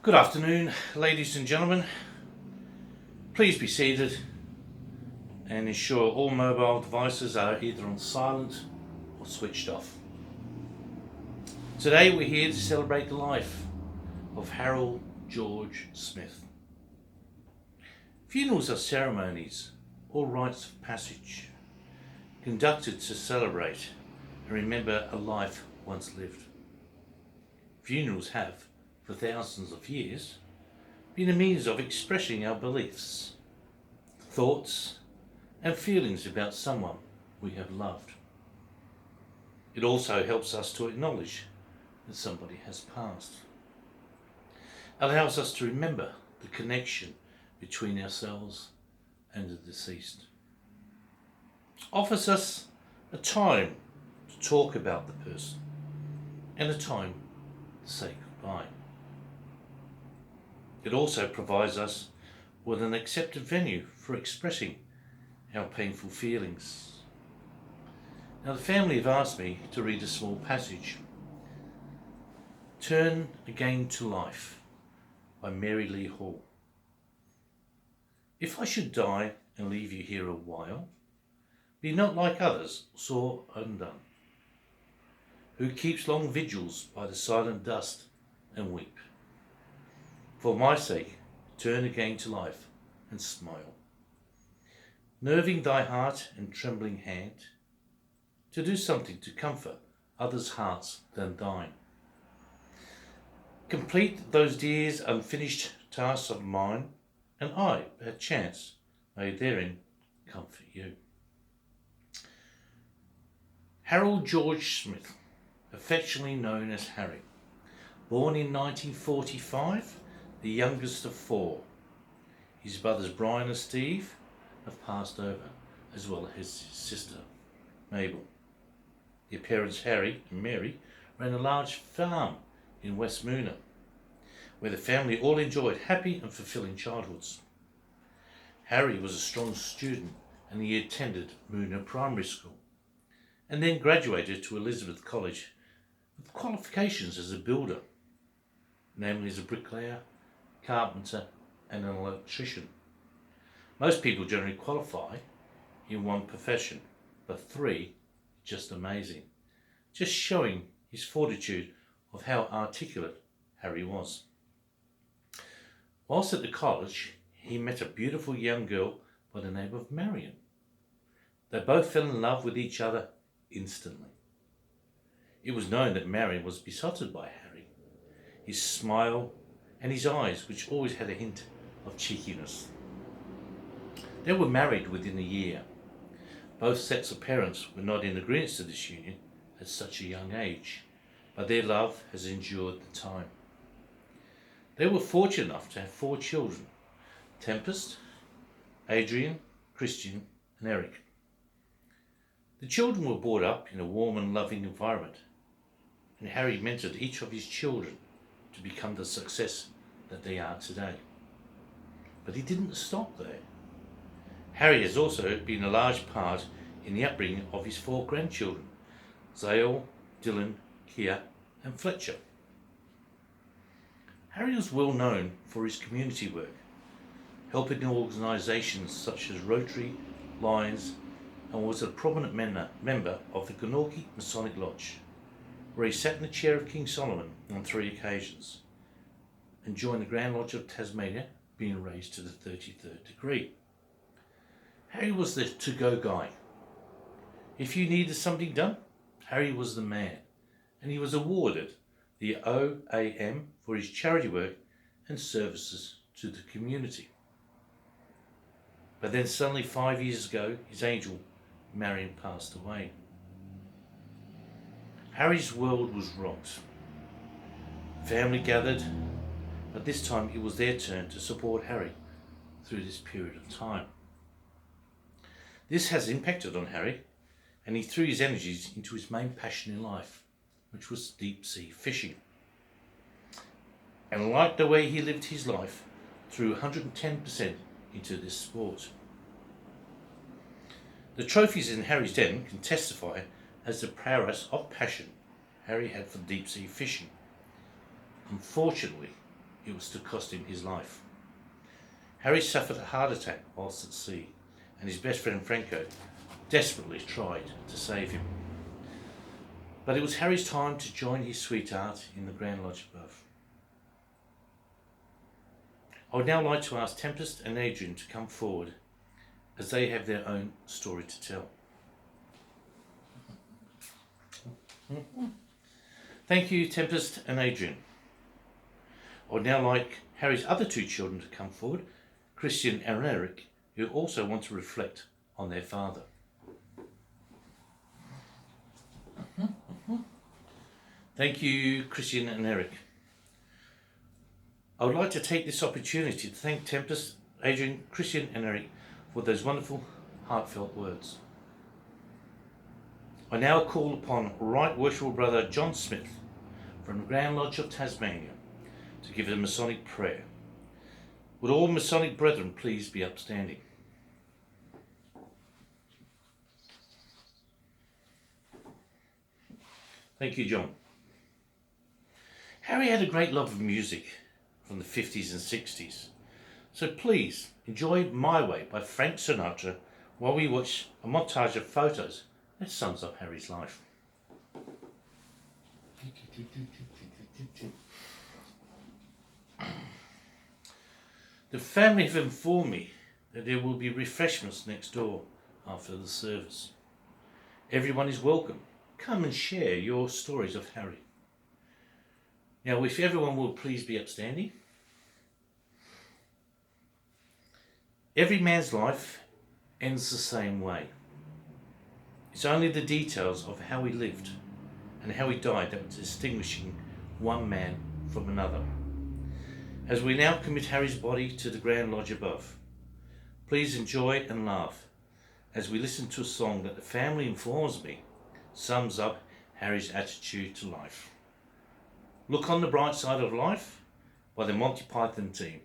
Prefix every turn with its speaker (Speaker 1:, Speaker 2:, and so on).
Speaker 1: Good afternoon, ladies and gentlemen. Please be seated and ensure all mobile devices are either on silent or switched off. Today we're here to celebrate the life of Harold George Smith. Funerals are ceremonies or rites of passage conducted to celebrate and remember a life once lived. Funerals have, for thousands of years, been a means of expressing our beliefs, thoughts, and feelings about someone we have loved. It also helps us to acknowledge that somebody has passed. Allows us to remember the connection between ourselves and the deceased. Offers us a time to talk about the person and a time to say goodbye. It also provides us with an accepted venue for expressing our painful feelings. Now, the family have asked me to read a small passage. Turn Again to Life by Mary Lee Hall. If I should die and leave you here a while, be not like others, sore undone, who keeps long vigils by the silent dust and weep. For my sake, turn again to life and smile, nerving thy heart and trembling hand, to do something to comfort others' hearts than thine. Complete those dear unfinished tasks of mine, and I, perchance, may therein comfort you. Harold George Smith, affectionately known as Harry, born in 1945, the youngest of four. His brothers Brian and Steve have passed over, as well as his sister Mabel. Their parents Harry and Mary ran a large farm in West Moona, where the family all enjoyed happy and fulfilling childhoods. Harry was a strong student and he attended Moona Primary School and then graduated to Elizabeth College with qualifications as a builder, namely as a bricklayer, carpenter and an electrician. Most people generally qualify in one profession, but three, just amazing. Just showing his fortitude of how articulate Harry was. Whilst at the college, he met a beautiful young girl by the name of Marion. They both fell in love with each other instantly. It was known that Marion was besotted by Harry. His smile and his eyes, which always had a hint of cheekiness. They were married within a year. Both sets of parents were not in agreement to this union at such a young age, but their love has endured the time. They were fortunate enough to have 4 children: Tempest, Adrian, Christian and Eric. The children were brought up in a warm and loving environment, and Harry mentored each of his children to become the success that they are today. But he didn't stop there. Harry has also been a large part in the upbringing of his 4 grandchildren, Zale, Dylan, Kia and Fletcher. Harry was well known for his community work, helping organisations such as Rotary, Lions, and was a prominent member of the Glenorchy Masonic Lodge, where he sat in the chair of King Solomon on 3 occasions, and joined the Grand Lodge of Tasmania, being raised to the 33rd degree. Harry was the to-go guy. If you needed something done, Harry was the man, and he was awarded the OAM for his charity work and services to the community. But then suddenly 5 years ago, his angel, Marion, passed away. Harry's world was rocked. Family gathered, but this time it was their turn to support Harry through this period of time. This has impacted on Harry, and he threw his energies into his main passion in life, which was deep sea fishing. And like the way he lived his life, threw 110% into this sport. The trophies in Harry's den can testify as the prowess of passion Harry had for deep sea fishing. Unfortunately, it was to cost him his life. Harry suffered a heart attack whilst at sea, and his best friend Franco desperately tried to save him. But it was Harry's time to join his sweetheart in the Grand Lodge above. I would now like to ask Tempest and Adrian to come forward, as they have their own story to tell. Thank you, Tempest and Adrian. I would now like Harry's other two children to come forward, Christian and Eric, who also want to reflect on their father. Thank you, Christian and Eric. I would like to take this opportunity to thank Tempest, Adrian, Christian and Eric for those wonderful, heartfelt words. I now call upon Right Worshipful Brother John Smith from the Grand Lodge of Tasmania to give a Masonic prayer. Would all Masonic brethren please be upstanding? Thank you, John. Harry had a great love of music from the 50s and 60s. So please enjoy My Way by Frank Sinatra while we watch a montage of photos that sums up Harry's life. The family have informed me that there will be refreshments next door after the service. Everyone is welcome. Come and share your stories of Harry. Now, if everyone will please be upstanding. Every man's life ends the same way. It's only the details of how he lived and how he died that were distinguishing one man from another. As we now commit Harry's body to the Grand Lodge above, please enjoy and laugh as we listen to a song that the family informs me sums up Harry's attitude to life. Look on the Bright Side of Life by the Monty Python team.